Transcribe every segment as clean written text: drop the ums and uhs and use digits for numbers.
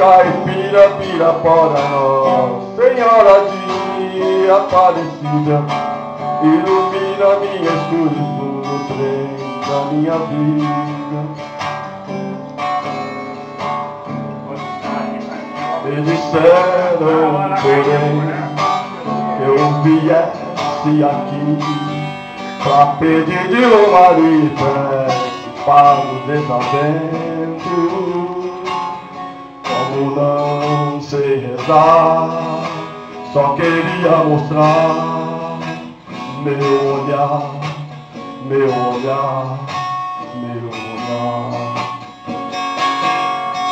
caipira, Pirapora, Nossa Senhora de Aparecida, ilumina minha escuridão no trem da minha vida. Me disseram, porém, que eu viesse aqui pra pedir de uma livre para o desalento. Como não sei rezar, só queria mostrar meu olhar, meu olhar, meu olhar.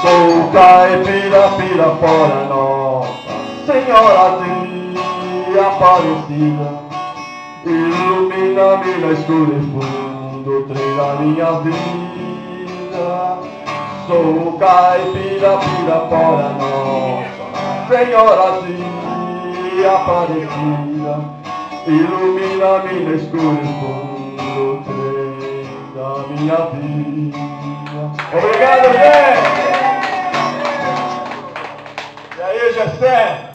Sou caipira, Pirapora, Nossa Senhora de Aparecida, ilumina-me na escura e fundo, trem da minha vida. Sou caipira, Pirapora, Nossa Senhora de Aparecida, ilumina-me na escura e fundo, trem da minha vida. Obrigado, gente! E aí, Gessé?